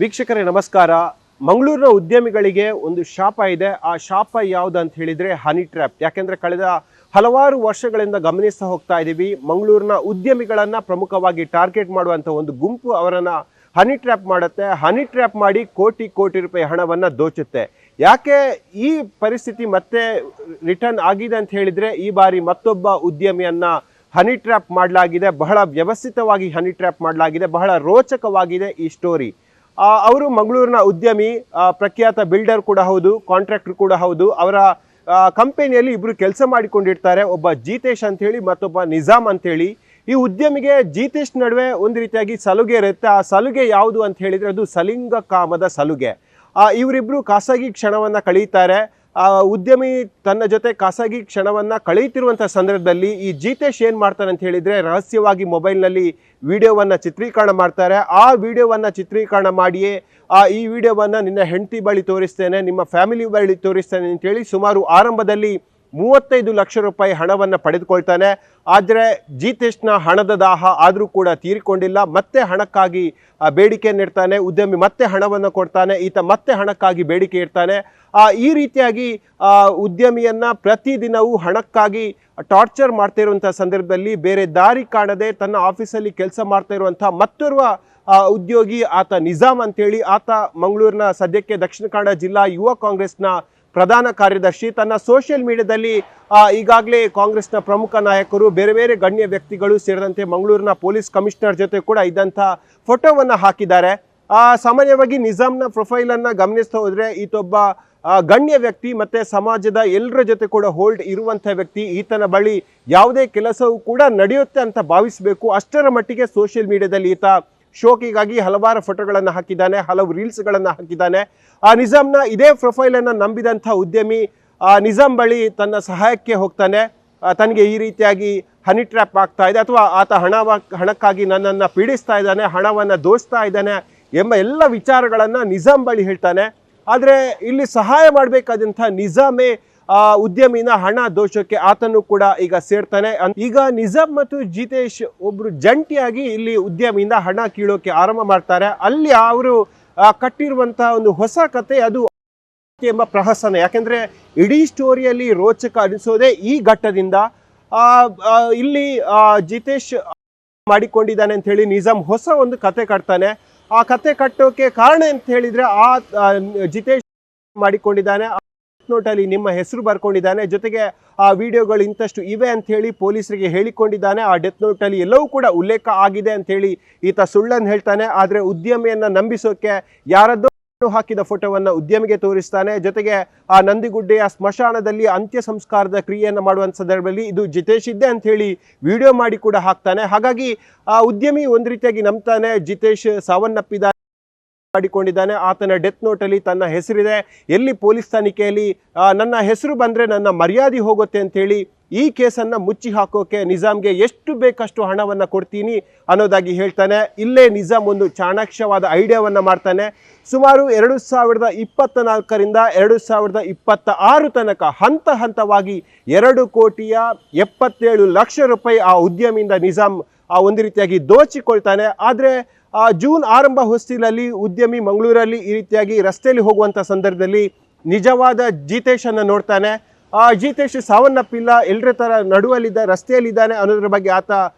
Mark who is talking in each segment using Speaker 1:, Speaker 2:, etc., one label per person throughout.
Speaker 1: ವೀಕ್ಷಕರೇ ನಮಸ್ಕಾರ. ಮಂಗಳೂರಿನ ಉದ್ಯಮಿಗಳಿಗೆ ಒಂದು ಶಾಪ ಇದೆ. ಆ ಶಾಪ ಯಾವುದು ಅಂತ ಹೇಳಿದ್ರೆ ಹನಿ ಟ್ರ್ಯಾಪ್. ಯಾಕೆಂದ್ರೆ ಕಳೆದ ಹಲವಾರು ವರ್ಷಗಳಿಂದ ಗಮನಿಸ್ತಾ ಹೋಗ್ತಾ ಇದ್ದೀವಿ, ಮಂಗಳೂರಿನ ಉದ್ಯಮಿಗಳನ್ನ ಪ್ರಮುಖವಾಗಿ ಟಾರ್ಗೆಟ್ ಮಾಡುವಂತ ಒಂದು ಗುಂಪು ಅವರನ್ನ ಹನಿ ಟ್ರ್ಯಾಪ್ ಮಾಡುತ್ತೆ. ಹನಿ ಟ್ರ್ಯಾಪ್ ಮಾಡಿ ಕೋಟಿ ಕೋಟಿ ರೂಪಾಯಿ ಹಣವನ್ನ ದೋಚುತ್ತೆ. ಯಾಕೆ ಈ ಪರಿಸ್ಥಿತಿ ಮತ್ತೆ ರಿಟರ್ನ್ ಆಗಿದೆ ಅಂತ ಹೇಳಿದ್ರೆ, ಈ ಬಾರಿ ಮತ್ತೊಬ್ಬ ಉದ್ಯಮಿಯನ್ನ ಹನಿ ಟ್ರ್ಯಾಪ್ ಮಾಡಲಾಗಿದೆ. ಬಹಳ ವ್ಯವಸ್ಥಿತವಾಗಿ ಹನಿ ಟ್ರ್ಯಾಪ್ ಮಾಡಲಾಗಿದೆ. ಬಹಳ ರೋಚಕವಾಗಿದೆ ಈ ಸ್ಟೋರಿ. ಅವರು ಮಂಗಳೂರಿನ ಉದ್ಯಮಿ, ಪ್ರಖ್ಯಾತ ಬಿಲ್ಡರ್ ಕೂಡ ಹೌದು, ಕಾಂಟ್ರಾಕ್ಟರ್ ಕೂಡ ಹೌದು. ಅವರ ಕಂಪನಿಯಲ್ಲಿ ಇಬ್ರು ಕೆಲಸ ಮಾಡಿಕೊಂಡಿರ್ತಾರೆ. ಒಬ್ಬ ಜೀತೇಶ್ ಅಂತ ಹೇಳಿ, ಮತ್ತೊಬ್ಬ ನಿಜಾಮ್ ಅಂತ ಹೇಳಿ. ಈ ಉದ್ಯಮಿಗೆ ಜೀತೇಶ್ ನಡುವೆ ಒಂದು ರೀತಿಯಾಗಿ ಸಲುಗೆ ಇರುತ್ತೆ. ಆ ಸಲುಗೆ ಯಾವುದು ಅಂತ ಹೇಳಿದ್ರೆ ಅದು ಸಲಿಂಗ ಕಾಮದ ಸಲುಗೆ. ಇವರಿಬ್ರು ಖಾಸಗಿ ಕ್ಷಣವನ್ನ ಕಳೀತಾರೆ. ಉದ್ಯಮಿ ತನ್ನ ಜೊತೆ ಖಾಸಗಿ ಕ್ಷಣವನ್ನ ಕಳೆಯುತ್ತಿರುವಂತಹ ಸಂದರ್ಭದಲ್ಲಿ ಈ ಜೀತೇಶ್ ಏನ್ ಮಾಡ್ತಾನೆ ಅಂತ ಹೇಳಿದ್ರೆ, ರಹಸ್ಯವಾಗಿ ಮೊಬೈಲ್ನಲ್ಲಿ ವಿಡಿಯೋವನ್ನ ಚಿತ್ರೀಕರಣ ಮಾಡ್ತಾರೆ. ಆ ವಿಡಿಯೋವನ್ನ ಚಿತ್ರೀಕರಣ ಮಾಡಿಯೇ ಈ ವಿಡಿಯೋವನ್ನ ನಿನ್ನ ಹೆಂಡತಿ ಬಳಿ ತೋರಿಸ್ತೇನೆ, ನಿಮ್ಮ ಫ್ಯಾಮಿಲಿ ಬಳಿ ತೋರಿಸ್ತೇನೆ ಅಂತ ಹೇಳಿ ಸುಮಾರು ಆರಂಭದಲ್ಲಿ 35 ಲಕ್ಷ ರೂಪಾಯಿ ಹಣವನ್ನು ಪಡೆದುಕೊಳ್ತಾನೆ. ಆದರೆ ಜೀತೇಶ್ನ ಹಣದ ದಾಹ ಆದರೂ ಕೂಡ ತೀರಿಕೊಂಡಿಲ್ಲ. ಮತ್ತೆ ಹಣಕ್ಕಾಗಿ ಬೇಡಿಕೆಯನ್ನು ಇಡ್ತಾನೆ. ಉದ್ಯಮಿ ಮತ್ತೆ ಹಣವನ್ನು ಕೊಡ್ತಾನೆ, ಈತ ಮತ್ತೆ ಹಣಕ್ಕಾಗಿ ಬೇಡಿಕೆ ಇಡ್ತಾನೆ. ಈ ರೀತಿಯಾಗಿ ಉದ್ಯಮಿಯನ್ನ ಪ್ರತಿದಿನವೂ ಹಣಕ್ಕಾಗಿ ಟಾರ್ಚರ್ ಮಾಡ್ತಾ ಇರುವಂಥ ಸಂದರ್ಭದಲ್ಲಿ ಬೇರೆ ದಾರಿ ಕಾಣದೆ ತನ್ನ ಆಫೀಸಲ್ಲಿ ಕೆಲಸ ಮಾಡ್ತಾ ಇರುವಂಥ ಮತ್ತೋರ್ವ ಉದ್ಯೋಗಿ ಆತ ನಿಜಾಮ್ ಅಂತೇಳಿ, ಆತ ಮಂಗಳೂರಿನ ಸದ್ಯಕ್ಕೆ ದಕ್ಷಿಣ ಕನ್ನಡ ಜಿಲ್ಲಾ ಯುವ ಕಾಂಗ್ರೆಸ್ನ ಪ್ರಧಾನ ಕಾರ್ಯದರ್ಶಿ. ತನ್ನ ಸೋಷಿಯಲ್ ಮೀಡಿಯಾದಲ್ಲಿ ಈಗಾಗಲೇ ಕಾಂಗ್ರೆಸ್ನ ಪ್ರಮುಖ ನಾಯಕರು, ಬೇರೆ ಬೇರೆ ಗಣ್ಯ ವ್ಯಕ್ತಿಗಳು ಸೇರಿದಂತೆ ಮಂಗಳೂರಿನ ಪೊಲೀಸ್ ಕಮಿಷನರ್ ಜೊತೆ ಕೂಡ ಇದ್ದಂಥ ಫೋಟೋವನ್ನು ಹಾಕಿದ್ದಾರೆ. ಸಾಮಾನ್ಯವಾಗಿ ನಿಜಾಮ್ನ ಪ್ರೊಫೈಲನ್ನು ಗಮನಿಸ್ತಾ ಹೋದರೆ ಈತೊಬ್ಬ ಗಣ್ಯ ವ್ಯಕ್ತಿ, ಮತ್ತೆ ಸಮಾಜದ ಎಲ್ಲರ ಜೊತೆ ಕೂಡ ಹೋಲ್ಡ್ ಇರುವಂಥ ವ್ಯಕ್ತಿ. ಈತನ ಬಳಿ ಯಾವುದೇ ಕೆಲಸವೂ ಕೂಡ ನಡೆಯುತ್ತೆ ಅಂತ ಭಾವಿಸಬೇಕು. ಅಷ್ಟರ ಮಟ್ಟಿಗೆ ಸೋಷಿಯಲ್ ಮೀಡಿಯಾದಲ್ಲಿ ಈತ ಶೋಕಿಗಾಗಿ ಹಲವಾರು ಫೋಟೋಗಳನ್ನು ಹಾಕಿದ್ದಾನೆ, ಹಲವು ರೀಲ್ಸ್ಗಳನ್ನು ಹಾಕಿದ್ದಾನೆ. ನಿಜಾಮ್ನ ಇದೇ ಪ್ರೊಫೈಲನ್ನು ನಂಬಿದಂಥ ಉದ್ಯಮಿ ನಿಜಾಮ್ ಬಳಿ ತನ್ನ ಸಹಾಯಕ್ಕೆ ಹೋಗ್ತಾನೆ. ತನಗೆ ಈ ರೀತಿಯಾಗಿ ಹನಿ ಟ್ರ್ಯಾಪ್ ಆಗ್ತಾ ಇದೆ, ಅಥವಾ ಆತ ಹಣಕ್ಕಾಗಿ ನನ್ನನ್ನು ಪೀಡಿಸ್ತಾ ಇದ್ದಾನೆ, ಹಣವನ್ನು ದೋಚ್ತಾ ಇದ್ದಾನೆ ಎಂಬ ಎಲ್ಲ ವಿಚಾರಗಳನ್ನು ನಿಜಾಮ್ ಬಳಿ ಹೇಳ್ತಾನೆ. ಆದರೆ ಇಲ್ಲಿ ಸಹಾಯ ಮಾಡಬೇಕಾದಂಥ ನಿಜಾಮೇ ಉದ್ಯಮಿನ ಹಣ ದೋಷಕ್ಕೆ ಆತನು ಕೂಡ ಈಗ ಸೇರ್ತಾನೆ. ಈಗ ನಿಜಾಮ್ ಮತ್ತು ಜೀತೇಶ್ ಒಬ್ರು ಜಂಟಿಯಾಗಿ ಇಲ್ಲಿ ಉದ್ಯಮಿಯಿಂದ ಹಣ ಕೀಳೋಕೆ ಆರಂಭ ಮಾಡ್ತಾರೆ. ಅಲ್ಲಿ ಅವರು ಕಟ್ಟಿರುವಂತಹ ಒಂದು ಹೊಸ ಕತೆ ಅದು ಎಂಬ ಪ್ರಹಸನ. ಯಾಕೆಂದ್ರೆ ಇಡೀ ಸ್ಟೋರಿಯಲ್ಲಿ ರೋಚಕ ಅನಿಸೋದೇ ಈ ಘಟ್ಟದಿಂದ. ಇಲ್ಲಿ ಜೀತೇಶ್ ಮಾಡಿಕೊಂಡಿದ್ದಾನೆ ಅಂತ ಹೇಳಿ ನಿಜಾಮ್ ಹೊಸ ಒಂದು ಕತೆ ಕಟ್ತಾನೆ. ಆ ಕತೆ ಕಟ್ಟೋಕೆ ಕಾರಣ ಅಂತ ಹೇಳಿದ್ರೆ, ಜಿತೇಶ್ ಮಾಡಿಕೊಂಡಿದ್ದಾನೆ, ನೋಟಲ್ಲಿ ನಿಮ್ಮ ಹೆಸರು ಬರ್ಕೊಂಡಿದ್ದಾನೆ, ಜೊತೆಗೆ ಆ ವಿಡಿಯೋಗಳು ಇಂತಷ್ಟು ಇವೆ ಅಂತ ಹೇಳಿ ಪೊಲೀಸರಿಗೆ ಹೇಳಿಕೊಂಡಿದ್ದಾನೆ. ಆ ಡೆತ್ ನೋಟಲ್ಲಿ ಎಲ್ಲವೂ ಕೂಡ ಉಲ್ಲೇಖ ಆಗಿದೆ ಅಂತ ಹೇಳಿ ಈತ ಸುಳ್ಳನ್ನು ಹೇಳ್ತಾನೆ. ಆದರೆ ಉದ್ಯಮಿಯನ್ನ ನಂಬಿಸೋಕೆ ಯಾರದ್ದೋ ಹಾಕಿದ ಫೋಟೋವನ್ನು ಉದ್ಯಮಿಗೆ ತೋರಿಸ್ತಾನೆ. ಜೊತೆಗೆ ಆ ನಂದಿಗುಡ್ಡೆಯ ಸ್ಮಶಾನದಲ್ಲಿ ಅಂತ್ಯ ಸಂಸ್ಕಾರದ ಕ್ರಿಯೆಯನ್ನು ಮಾಡುವಂಥ ಸಂದರ್ಭದಲ್ಲಿ ಇದು ಜಿತೇಶ್ ಇದ್ದೆ ಅಂತ ಹೇಳಿ ವಿಡಿಯೋ ಮಾಡಿ ಕೂಡ ಹಾಕ್ತಾನೆ. ಹಾಗಾಗಿ ಆ ಉದ್ಯಮಿ ಒಂದು ರೀತಿಯಾಗಿ ನಂಬ್ತಾನೆ, ಜಿತೇಶ್ ಸಾವನ್ನಪ್ಪಿದ್ದಾನೆ ಮಾಡಿಕೊಂಡಿದ್ದಾನೆ. ಆತನ ಡೆತ್ ನೋಟಲ್ಲಿ ತನ್ನ ಹೆಸರಿದೆ. ಎಲ್ಲಿ ಪೊಲೀಸ್ ತನಿಖೆಯಲ್ಲಿ ನನ್ನ ಹೆಸರು ಬಂದರೆ ನನ್ನ ಮರ್ಯಾದೆ ಹೋಗುತ್ತೆ ಅಂತೇಳಿ ಈ ಕೇಸನ್ನು ಮುಚ್ಚಿ ಹಾಕೋಕೆ ನಿಜಾಮ್ಗೆ ಎಷ್ಟು ಬೇಕಷ್ಟು ಹಣವನ್ನು ಕೊಡ್ತೀನಿ ಅನ್ನೋದಾಗಿ ಹೇಳ್ತಾನೆ. ಇಲ್ಲೇ ನಿಜಾಮ್ ಒಂದು ಚಾಣಾಕ್ಷವಾದ ಐಡಿಯಾವನ್ನು ಮಾಡ್ತಾನೆ. ಸುಮಾರು 2024ರಿಂದ 2026 ತನಕ ಹಂತ ಹಂತವಾಗಿ 2,77,00,000 ರೂಪಾಯಿ ಆ ಉದ್ಯಮಿಯಿಂದ ನಿಜಾಮ್ ಒಂದು ರೀತಿಯಾಗಿ ದೋಚಿಕೊಳ್ತಾನೆ. ಆದರೆ ಜೂನ್ ಆರಂಭ ಹೊಸ್ತಿಲಲ್ಲಿ ಉದ್ಯಮಿ ಮಂಗಳೂರಲ್ಲಿ ಈ ರೀತಿಯಾಗಿ ರಸ್ತೆಯಲ್ಲಿ ಹೋಗುವಂಥ ಸಂದರ್ಭದಲ್ಲಿ ನಿಜವಾದ ಜೀತೇಶನ್ನು ನೋಡ್ತಾನೆ. ಜೀತೇಶ್ ಸಾವನ್ನಪ್ಪಿಲ್ಲ, ಎಲ್ಲರ ಥರ ನಡುವಲ್ಲಿದ್ದ ರಸ್ತೆಯಲ್ಲಿದ್ದಾನೆ ಅನ್ನೋದ್ರ ಬಗ್ಗೆ ಆತ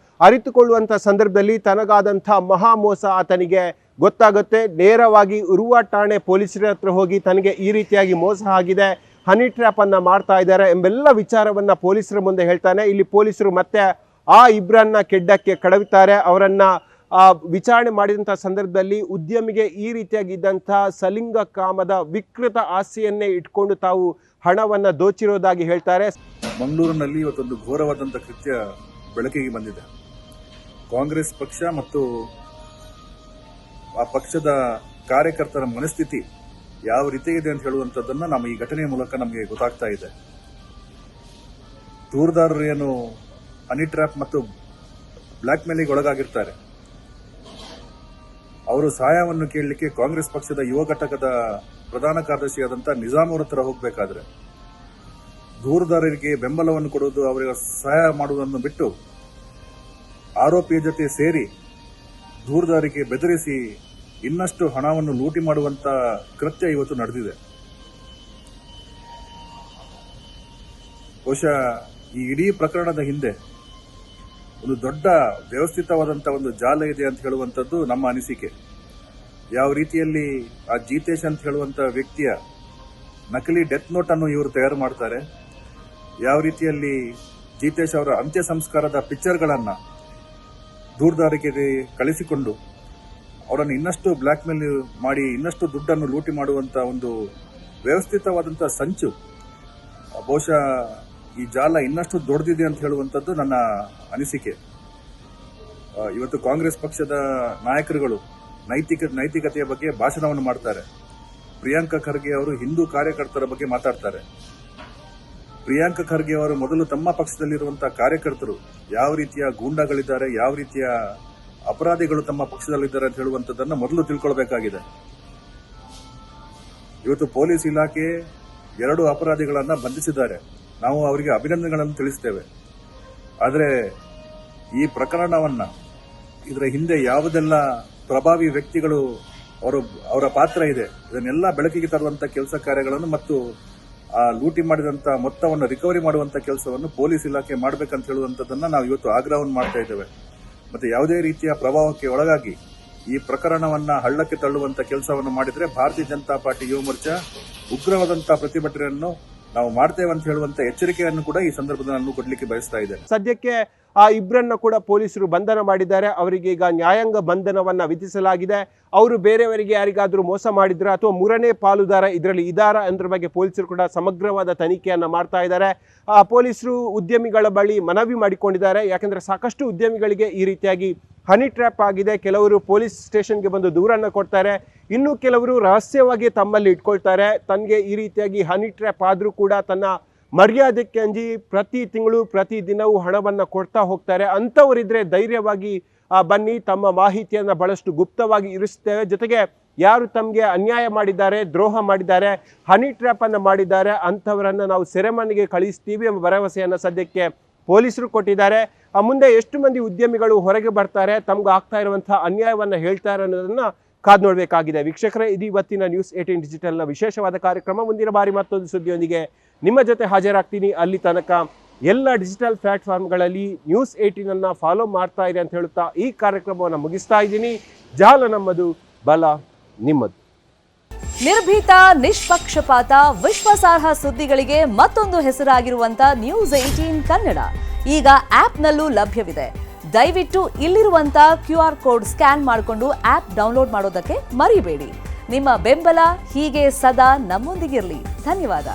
Speaker 1: ಅರಿತುಕೊಳ್ಳುವಂಥ ಸಂದರ್ಭದಲ್ಲಿ ತನಗಾದಂಥ ಮಹಾಮೋಸ ಆತನಿಗೆ ಗೊತ್ತಾಗುತ್ತೆ. ನೇರವಾಗಿ ಉರುವ ಠಾಣೆ ಪೊಲೀಸರ ಹತ್ರ ಹೋಗಿ ತನಗೆ ಈ ರೀತಿಯಾಗಿ ಮೋಸ ಆಗಿದೆ, ಹನಿ ಟ್ರ್ಯಾಪನ್ನು ಮಾಡ್ತಾ ಇದ್ದಾರೆ ಎಂಬೆಲ್ಲ ವಿಚಾರವನ್ನು ಪೊಲೀಸರ ಮುಂದೆ ಹೇಳ್ತಾನೆ. ಇಲ್ಲಿ ಪೊಲೀಸರು ಮತ್ತೆ ಆ ಇಬ್ಬರನ್ನ ಕೆಡ್ಡಕ್ಕೆ ಕಡವುತ್ತಾರೆ. ಅವರನ್ನು ವಿಚಾರಣೆ ಮಾಡಿದಂಥ ಸಂದರ್ಭದಲ್ಲಿ ಉದ್ಯಮಿಗೆ ಈ ರೀತಿಯಾಗಿದ್ದಂಥ ಸಲಿಂಗ ಕಾಮದ ವಿಕೃತ ಆಸೆಯನ್ನೇ ಇಟ್ಕೊಂಡು ತಾವು ಹಣವನ್ನು ದೋಚಿರೋದಾಗಿ ಹೇಳ್ತಾರೆ.
Speaker 2: ಮಂಗಳೂರಿನಲ್ಲಿ ಇವತ್ತೊಂದು ಘೋರವಾದಂಥ ಕೃತ್ಯ ಬೆಳಕಿಗೆ ಬಂದಿದೆ. ಕಾಂಗ್ರೆಸ್ ಪಕ್ಷ ಮತ್ತು ಆ ಪಕ್ಷದ ಕಾರ್ಯಕರ್ತರ ಮನಸ್ಥಿತಿ ಯಾವ ರೀತಿ ಇದೆ ಅಂತ ಹೇಳುವಂಥದ್ದನ್ನು ನಮ್ಮ ಈ ಘಟನೆಯ ಮೂಲಕ ನಮಗೆ ಗೊತ್ತಾಗ್ತಾ ಇದೆ. ದೂರದಾರರು ಏನು ಹನಿ ಟ್ರ್ಯಾಪ್ ಮತ್ತು ಬ್ಲ್ಯಾಕ್ ಮೇಲಿಗೆ ಒಳಗಾಗಿರ್ತಾರೆ, ಅವರು ಸಹಾಯವನ್ನು ಕೇಳಲಿಕ್ಕೆ ಕಾಂಗ್ರೆಸ್ ಪಕ್ಷದ ಯುವ ಘಟಕದ ಪ್ರಧಾನ ಕಾರ್ಯದರ್ಶಿಯಾದಂಥ ನಿಜಾಮ್ ಅವರ ಹತ್ರ ಹೋಗಬೇಕಾದ್ರೆ ದೂರದಾರರಿಗೆ ಬೆಂಬಲವನ್ನು ಕೊಡುವುದು, ಅವರಿಗೆ ಸಹಾಯ ಮಾಡುವುದನ್ನು ಬಿಟ್ಟು ಆರೋಪಿಯ ಜೊತೆ ಸೇರಿ ದೂರದಾರರಿಗೆ ಬೆದರಿಸಿ ಇನ್ನಷ್ಟು ಹಣವನ್ನು ಲೂಟಿ ಮಾಡುವಂತ ಕೃತ್ಯ ಇವತ್ತು ನಡೆದಿದೆ. ಬಹುಶಃ ಈ ಇಡೀ ಪ್ರಕರಣದ ಹಿಂದೆ ಒಂದು ದೊಡ್ಡ ವ್ಯವಸ್ಥಿತವಾದಂತಹ ಒಂದು ಜಾಲ ಇದೆ ಅಂತ ಹೇಳುವಂಥದ್ದು ನಮ್ಮ ಅನಿಸಿಕೆ. ಯಾವ ರೀತಿಯಲ್ಲಿ ಆ ಜಿತೇಶ್ ಅಂತ ಹೇಳುವಂತ ವ್ಯಕ್ತಿಯ ನಕಲಿ ಡೆತ್ ನೋಟ್ ಅನ್ನು ಇವರು ತಯಾರು ಮಾಡ್ತಾರೆ, ಯಾವ ರೀತಿಯಲ್ಲಿ ಜಿತೇಶ್ ಅವರ ಅಂತ್ಯ ಸಂಸ್ಕಾರದ ಪಿಕ್ಚರ್ಗಳನ್ನ ದೂರದಾರಿಗೆ ಕಳಿಸಿಕೊಂಡು ಅವರನ್ನು ಇನ್ನಷ್ಟು ಬ್ಲಾಕ್ ಮೇಲ್ ಮಾಡಿ ಇನ್ನಷ್ಟು ದುಡ್ಡನ್ನು ಲೂಟಿ ಮಾಡುವಂತ ಒಂದು ವ್ಯವಸ್ಥಿತವಾದಂತಹ ಸಂಚು. ಬಹುಶಃ ಈ ಜಾಲ ಇನ್ನಷ್ಟು ದೊಡ್ಡದಿದೆ ಅಂತ ಹೇಳುವಂಥದ್ದು ನನ್ನ ಅನಿಸಿಕೆ. ಇವತ್ತು ಕಾಂಗ್ರೆಸ್ ಪಕ್ಷದ ನಾಯಕರುಗಳು ನೈತಿಕತೆಯ ಬಗ್ಗೆ ಭಾಷಣವನ್ನು ಮಾಡ್ತಾರೆ. ಪ್ರಿಯಾಂಕಾ ಖರ್ಗೆ ಅವರು ಹಿಂದೂ ಕಾರ್ಯಕರ್ತರ ಬಗ್ಗೆ ಮಾತಾಡ್ತಾರೆ. ಪ್ರಿಯಾಂಕಾ ಖರ್ಗೆ ಅವರು ಮೊದಲು ತಮ್ಮ ಪಕ್ಷದಲ್ಲಿರುವಂತಹ ಕಾರ್ಯಕರ್ತರು ಯಾವ ರೀತಿಯ ಗೂಂಡಾಗಳಿದ್ದಾರೆ, ಯಾವ ರೀತಿಯ ಅಪರಾಧಿಗಳು ತಮ್ಮ ಪಕ್ಷದಲ್ಲಿದ್ದಾರೆ ಅಂತ ಹೇಳುವಂಥದ್ದನ್ನು ಮೊದಲು ತಿಳ್ಕೊಳ್ಬೇಕಾಗಿದೆ. ಇವತ್ತು ಪೊಲೀಸ್ ಇಲಾಖೆ 2 ಅಪರಾಧಿಗಳನ್ನ ಬಂಧಿಸಿದ್ದಾರೆ. ನಾವು ಅವರಿಗೆ ಅಭಿನಂದನೆಗಳನ್ನು ತಿಳಿಸ್ತೇವೆ. ಆದರೆ ಈ ಪ್ರಕರಣವನ್ನ ಇದರ ಹಿಂದೆ ಯಾವುದೆಲ್ಲ ಪ್ರಭಾವಿ ವ್ಯಕ್ತಿಗಳು ಅವರ ಪಾತ್ರ ಇದೆ ಇದನ್ನೆಲ್ಲ ಬೆಳಕಿಗೆ ತರುವಂತ ಕೆಲಸ ಕಾರ್ಯಗಳನ್ನು ಮತ್ತು ಆ ಲೂಟಿ ಮಾಡಿದಂತ ಮೊತ್ತವನ್ನು ರಿಕವರಿ ಮಾಡುವಂತ ಕೆಲಸವನ್ನು ಪೊಲೀಸ್ ಇಲಾಖೆ ಮಾಡಬೇಕಂತ ಹೇಳುವಂತದನ್ನ ನಾವು ಇವತ್ತು ಆಗ್ರಹವನ್ನು ಮಾಡ್ತಾ ಇದ್ದೇವೆ. ಮತ್ತೆ ಯಾವುದೇ ರೀತಿಯ ಪ್ರಭಾವಕ್ಕೆ ಒಳಗಾಗಿ ಈ ಪ್ರಕರಣವನ್ನ ಹಳ್ಳಕ್ಕೆ ತಳ್ಳುವಂತ ಕೆಲಸವನ್ನು ಮಾಡಿದ್ರೆ ಭಾರತೀಯ ಜನತಾ ಪಾರ್ಟಿ ಯುವ ಮೋರ್ಚಾ ಉಗ್ರವಾದಂತಹ ಪ್ರತಿಭಟನೆಯನ್ನು ನಾವು ಮಾಡ್ತೇವೆ ಅಂತ ಹೇಳುವಂತ ಎಚ್ಚರಿಕೆಯನ್ನು ಕೂಡ ಈ ಸಂದರ್ಭದಲ್ಲಿ ನಾನು ಕೊಡ್ಲಿಕ್ಕೆ ಬಯಸ್ತಾ ಇದ್ದೇನೆ.
Speaker 1: ಸದ್ಯಕ್ಕೆ ಆ ಇಬ್ಬರನ್ನ ಕೂಡ ಪೊಲೀಸರು ಬಂಧನ ಮಾಡಿದ್ದಾರೆ. ಅವರಿಗೆ ಈಗ ನ್ಯಾಯಾಂಗ ಬಂಧನವನ್ನ ವಿಧಿಸಲಾಗಿದೆ. ಅವರು ಬೇರೆಯವರಿಗೆ ಯಾರಿಗಾದ್ರೂ ಮೋಸ ಮಾಡಿದ್ರ ಅಥವಾ 3ನೇ ಪಾಲುದಾರ ಇದರಲ್ಲಿ ಇದಾರ ಅನ್ನೋದ್ರ ಬಗ್ಗೆ ಪೊಲೀಸರು ಕೂಡ ಸಮಗ್ರವಾದ ತನಿಖೆಯನ್ನ ಮಾಡ್ತಾ ಇದ್ದಾರೆ. ಪೊಲೀಸರು ಉದ್ಯಮಿಗಳ ಬಳಿ ಮನವಿ ಮಾಡಿಕೊಂಡಿದ್ದಾರೆ. ಯಾಕಂದ್ರೆ ಸಾಕಷ್ಟು ಉದ್ಯಮಿಗಳಿಗೆ ಈ ರೀತಿಯಾಗಿ ಹನಿ ಟ್ರ್ಯಾಪ್ ಆಗಿದೆ. ಕೆಲವರು ಪೊಲೀಸ್ ಸ್ಟೇಷನ್ಗೆ ಬಂದು ದೂರನ್ನು ಕೊಡ್ತಾರೆ, ಇನ್ನು ಕೆಲವರು ರಹಸ್ಯವಾಗಿ ತಮ್ಮಲ್ಲಿ ಇಟ್ಕೊಳ್ತಾರೆ. ತನಗೆ ಈ ರೀತಿಯಾಗಿ ಹನಿ ಟ್ರ್ಯಾಪ್ ಆದರೂ ಕೂಡ ತನ್ನ ಮರ್ಯಾದಕ್ಕೆ ಅಂಜಿ ಪ್ರತಿ ತಿಂಗಳು ಪ್ರತಿ ದಿನವೂ ಹಣವನ್ನು ಕೊಡ್ತಾ ಹೋಗ್ತಾರೆ. ಅಂಥವರಿದ್ರೆ ಧೈರ್ಯವಾಗಿ ಬನ್ನಿ, ತಮ್ಮ ಮಾಹಿತಿಯನ್ನು ಬಹಳಷ್ಟು ಗುಪ್ತವಾಗಿ ಇರಿಸ್ತೇವೆ. ಜೊತೆಗೆ ಯಾರು ತಮಗೆ ಅನ್ಯಾಯ ಮಾಡಿದ್ದಾರೆ, ದ್ರೋಹ ಮಾಡಿದ್ದಾರೆ, ಹನಿ ಟ್ರ್ಯಾಪನ್ನು ಮಾಡಿದ್ದಾರೆ ಅಂಥವರನ್ನು ನಾವು ಸೆರೆಮನೆಗೆ ಕಳಿಸ್ತೀವಿ ಎಂಬ ಭರವಸೆಯನ್ನು ಸದ್ಯಕ್ಕೆ ಪೊಲೀಸರು ಕೊಟ್ಟಿದ್ದಾರೆ. ಮುಂದೆ ಎಷ್ಟು ಮಂದಿ ಉದ್ಯಮಿಗಳು ಹೊರಗೆ ಬರ್ತಾರೆ, ತಮ್ಗೆ ಆಗ್ತಾ ಇರುವಂತಹ ಅನ್ಯಾಯವನ್ನು ಹೇಳ್ತಾರೆ ಅನ್ನೋದನ್ನ ಕಾದು ನೋಡಬೇಕಾಗಿದೆ. ವೀಕ್ಷಕರೇ, ಇದು ಇವತ್ತಿನ ನ್ಯೂಸ್ 18 ಡಿಜಿಟಲ್ನ ವಿಶೇಷವಾದ ಕಾರ್ಯಕ್ರಮ. ಮುಂದಿನ ಬಾರಿ ಮತ್ತೊಂದು ಸುದ್ದಿಯೊಂದಿಗೆ ನಿಮ್ಮ ಜೊತೆ ಹಾಜರಾಗ್ತೀನಿ. ಅಲ್ಲಿ ತನಕ ಎಲ್ಲ ಡಿಜಿಟಲ್ ಪ್ಲಾಟ್ಫಾರ್ಮ್ಗಳಲ್ಲಿ ನ್ಯೂಸ್ 18 ಫಾಲೋ ಮಾಡ್ತಾ ಇರಿ ಅಂತ ಹೇಳುತ್ತಾ ಈ ಕಾರ್ಯಕ್ರಮವನ್ನು ಮುಗಿಸ್ತಾ ಇದ್ದೀನಿ. ಜಾಲ ನಮ್ಮದು, ಬಲ ನಿಮ್ಮದು.
Speaker 3: ನಿರ್ಭೀತ, ನಿಷ್ಪಕ್ಷಪಾತ, ವಿಶ್ವಾಸಾರ್ಹ ಸುದ್ದಿಗಳಿಗೆ ಮತ್ತೊಂದು ಹೆಸರಾಗಿರುವಂತ ನ್ಯೂಸ್ 18 ಕನ್ನಡ ಈಗ ಆಪ್ನಲ್ಲೂ ಲಭ್ಯವಿದೆ. ದಯವಿಟ್ಟು ಇಲ್ಲಿರುವಂತ QR ಕೋಡ್ ಸ್ಕ್ಯಾನ್ ಮಾಡಿಕೊಂಡು ಆಪ್ ಡೌನ್ಲೋಡ್ ಮಾಡೋದಕ್ಕೆ ಮರಿಬೇಡಿ. ನಿಮ್ಮ ಬೆಂಬಲ ಹೀಗೆ ಸದಾ ನಮ್ಮೊಂದಿಗಿರಲಿ. ಧನ್ಯವಾದ.